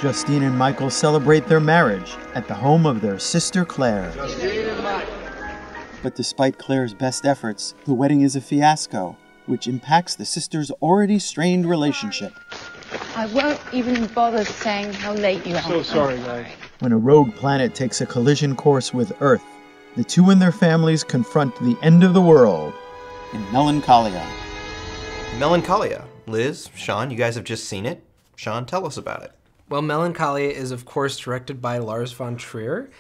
Justine and Michael celebrate their marriage at the home of their sister Claire. Justine and Michael. But despite Claire's best efforts, the wedding is a fiasco, which impacts the sisters' already strained relationship. I won't even bother saying how late you are. So sorry, guys. When a rogue planet takes a collision course with Earth, the two and their families confront the end of the world in Melancholia. Melancholia. Liz, Sean, you guys have just seen it. Sean, tell us about it. Well, Melancholia is, of course, directed by Lars von Trier.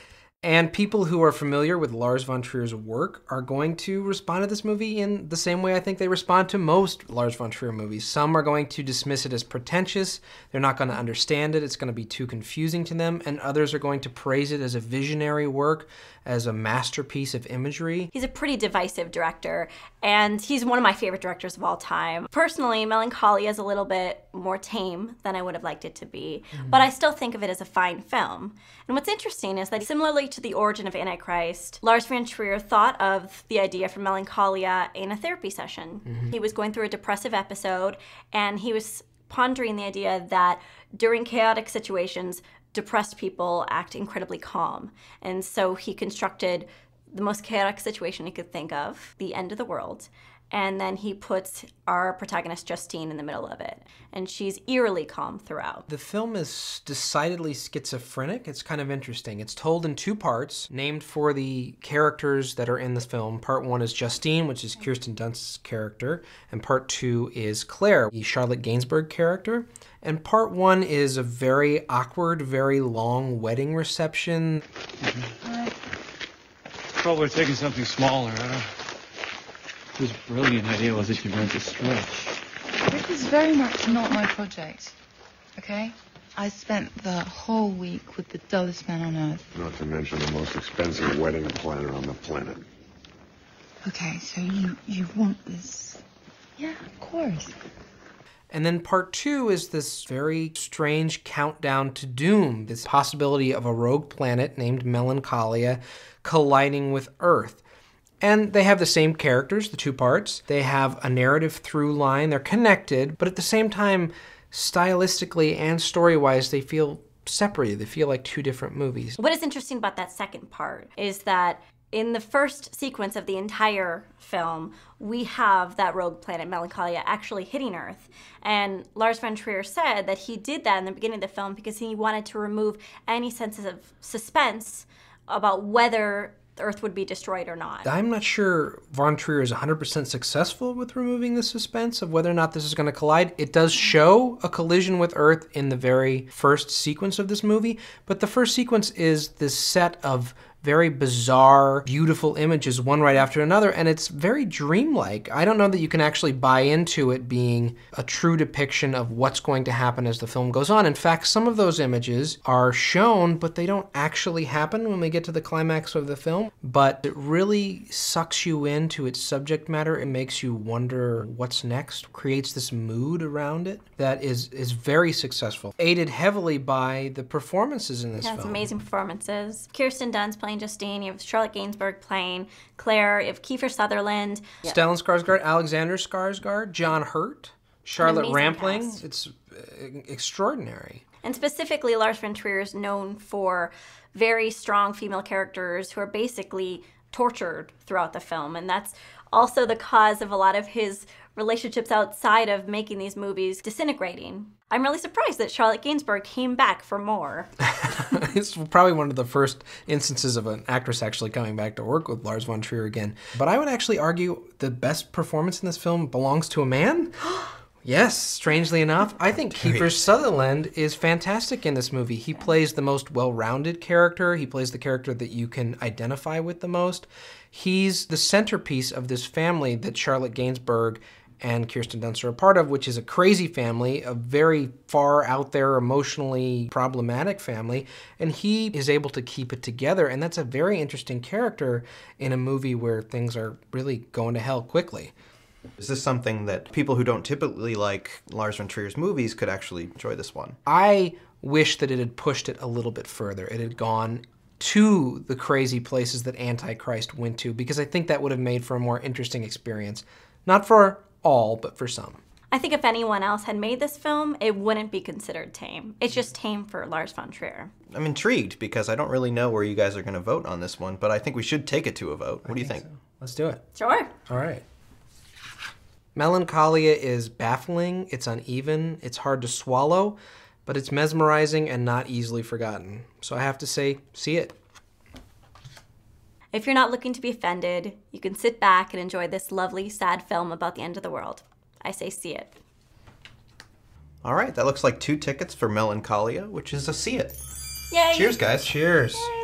And people who are familiar with Lars von Trier's work are going to respond to this movie in the same way I think they respond to most Lars von Trier movies. Some are going to dismiss it as pretentious. They're not going to understand it. It's going to be too confusing to them. And others are going to praise it as a visionary work, as a masterpiece of imagery. He's a pretty divisive director, and he's one of my favorite directors of all time. Personally, Melancholia is a little bit more tame than I would have liked it to be, but I still think of it as a fine film. And what's interesting is that similarly to The Origin of Antichrist, Lars von Trier thought of the idea for Melancholia in a therapy session. He was going through a depressive episode, and he was pondering the idea that during chaotic situations, depressed people act incredibly calm. And so he constructed the most chaotic situation he could think of, the end of the world. And then he puts our protagonist, Justine, in the middle of it. And she's eerily calm throughout. The film is decidedly schizophrenic. It's kind of interesting. It's told in two parts, named for the characters that are in this film. Part one is Justine, which is Kirsten Dunst's character. And part two is Claire, the Charlotte Gainsbourg character. And part one is a very awkward, very long wedding reception. Probably taking something smaller, huh? Whose brilliant idea was it you rent a stretch? This is very much not my project, okay? I spent the whole week with the dullest man on earth. Not to mention the most expensive wedding planner on the planet. Okay, so you want this? Yeah, of course. And then part two is this very strange countdown to doom, this possibility of a rogue planet named Melancholia colliding with Earth. And they have the same characters, the two parts. They have a narrative through line. They're connected, but at the same time, stylistically and story-wise, they feel separated. They feel like two different movies. What is interesting about that second part is that in the first sequence of the entire film, we have that rogue planet, Melancholia, actually hitting Earth. And Lars von Trier said that he did that in the beginning of the film because he wanted to remove any sense of suspense about whether Earth would be destroyed or not. I'm not sure von Trier is 100% successful with removing the suspense of whether or not this is going to collide. It does show a collision with Earth in the very first sequence of this movie, but the first sequence is this set of very bizarre, beautiful images, one right after another, and it's very dreamlike. I don't know that you can actually buy into it being a true depiction of what's going to happen as the film goes on. In fact, some of those images are shown, but they don't actually happen when we get to the climax of the film. But it really sucks you into its subject matter. It makes you wonder what's next, creates this mood around it that is very successful. Aided heavily by the performances in this film. It's amazing performances. Kirsten Dunst playing Justine, you have Charlotte Gainsbourg playing Claire, you have Kiefer Sutherland. Stellan Skarsgård, Alexander Skarsgård, John Hurt, Charlotte Rampling. Cast. It's extraordinary. And specifically, Lars von Trier is known for very strong female characters who are basically tortured throughout the film. And that's also the cause of a lot of his relationships outside of making these movies disintegrating. I'm really surprised that Charlotte Gainsbourg came back for more. It's probably one of the first instances of an actress actually coming back to work with Lars von Trier again. But I would actually argue the best performance in this film belongs to a man. Yes, strangely enough. I think Kiefer Sutherland is fantastic in this movie. He plays the most well-rounded character. He plays the character that you can identify with the most. He's the centerpiece of this family that Charlotte Gainsbourg and Kirsten Dunst are a part of, which is a crazy family, a very far out there, emotionally problematic family, and he is able to keep it together, and that's a very interesting character in a movie where things are really going to hell quickly. Is this something that people who don't typically like Lars von Trier's movies could actually enjoy this one? I wish that it had pushed it a little bit further. It had gone to the crazy places that Antichrist went to, because I think that would have made for a more interesting experience. Not for all, but for some. I think if anyone else had made this film, it wouldn't be considered tame. It's just tame for Lars von Trier. I'm intrigued because I don't really know where you guys are going to vote on this one, but I think we should take it to a vote. What do you think? So. Let's do it. Sure. All right. Melancholia is baffling, it's uneven, it's hard to swallow, but it's mesmerizing and not easily forgotten. So I have to say, see it. If you're not looking to be offended, you can sit back and enjoy this lovely, sad film about the end of the world. I say see it. All right, that looks like 2 tickets for Melancholia, which is a see it. Yay! Cheers, guys. Cheers. Yay.